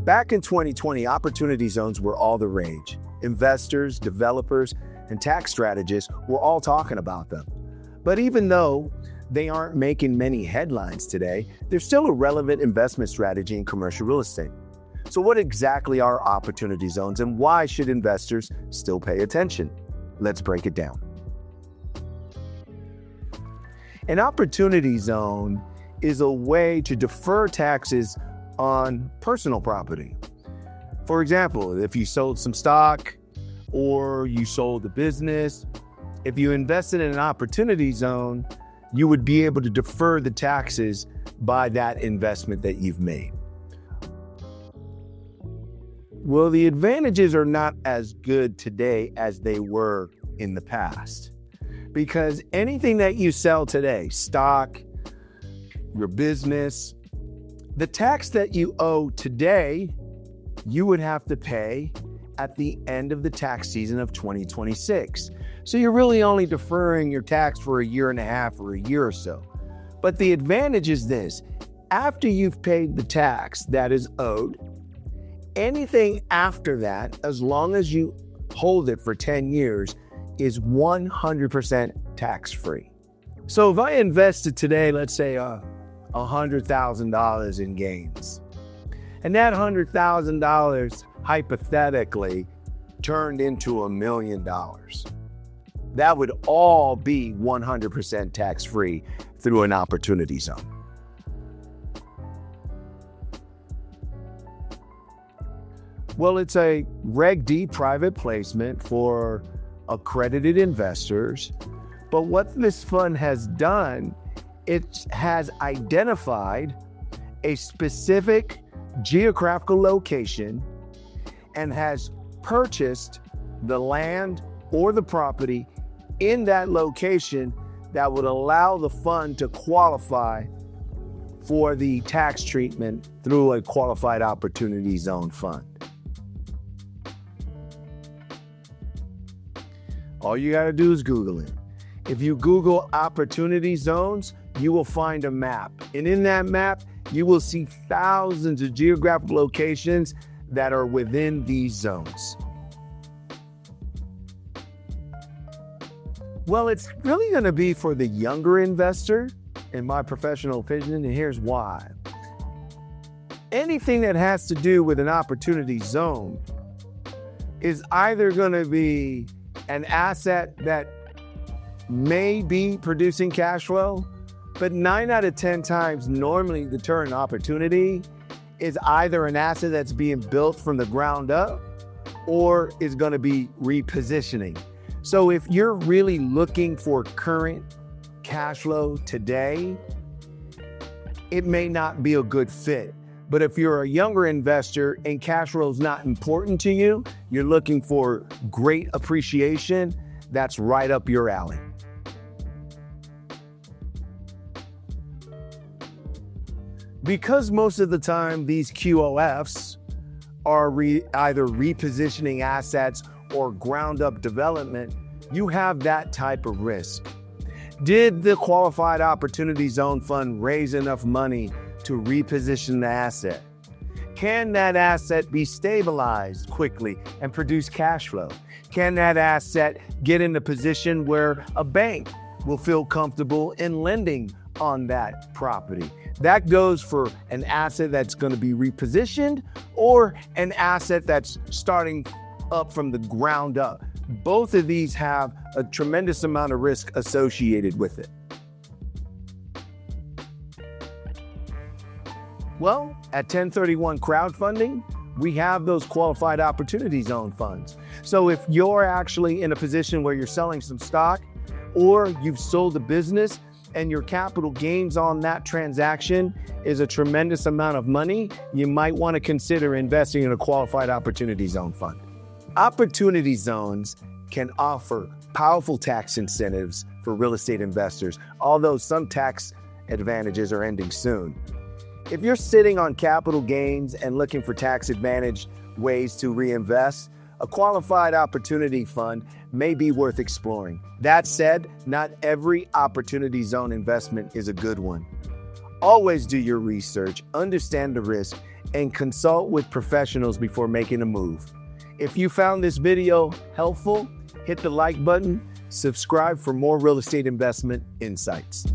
Back in 2020, opportunity zones were all the rage. Investors, developers, and tax strategists were all talking about them. But even though they aren't making many headlines today, they're still a relevant investment strategy in commercial real estate. So what exactly are opportunity zones and why should investors still pay attention? Let's break it down. An opportunity zone is a way to defer taxes on personal property. For example, if you sold some stock or you sold a business, if you invested in an opportunity zone, you would be able to defer the taxes by that investment that you've made. Well, the advantages are not as good today as they were in the past, because anything that you sell today, stock, your business, the tax that you owe today, you would have to pay at the end of the tax season of 2026. So you're really only deferring your tax for a year and a half or a year or so. But the advantage is this: after you've paid the tax that is owed, anything after that, as long as you hold it for 10 years, is 100% tax-free. So if I invested today, let's say $100,000 in gains, and that $100,000 hypothetically turned into $1 million, that would all be 100% tax-free through an opportunity zone. Well, it's a Reg D private placement for accredited investors. But what this fund has done, it has identified a specific geographical location and has purchased the land or the property in that location that would allow the fund to qualify for the tax treatment through a qualified opportunity zone fund. All you got to do is Google it. If you Google opportunity zones, you will find a map. And in that map, you will see thousands of geographic locations that are within these zones. Well, it's really going to be for the younger investor, in my professional opinion, and here's why. Anything that has to do with an opportunity zone is either going to be an asset that may be producing cash flow, but 9 out of 10 times, normally the term opportunity is either an asset that's being built from the ground up or is going to be repositioning. So if you're really looking for current cash flow today, it may not be a good fit. But if you're a younger investor and cash flow is not important to you, you're looking for great appreciation, that's right up your alley. Because most of the time these QOFs are either repositioning assets or ground up development, you have that type of risk. Did the Qualified Opportunity Zone Fund raise enough money to reposition the asset? Can that asset be stabilized quickly and produce cash flow? Can that asset get in a position where a bank will feel comfortable in lending on that property? That goes for an asset that's going to be repositioned or an asset that's starting up from the ground up. Both of these have a tremendous amount of risk associated with it. Well, at 1031 Crowdfunding, we have those Qualified Opportunity Zone funds. So if you're actually in a position where you're selling some stock or you've sold a business and your capital gains on that transaction is a tremendous amount of money, you might want to consider investing in a Qualified Opportunity Zone fund. Opportunity zones can offer powerful tax incentives for real estate investors, although some tax advantages are ending soon. If you're sitting on capital gains and looking for tax advantage ways to reinvest, a qualified opportunity fund may be worth exploring. That said, not every opportunity zone investment is a good one. Always do your research, understand the risk, and consult with professionals before making a move. If you found this video helpful, hit the like button, subscribe for more real estate investment insights.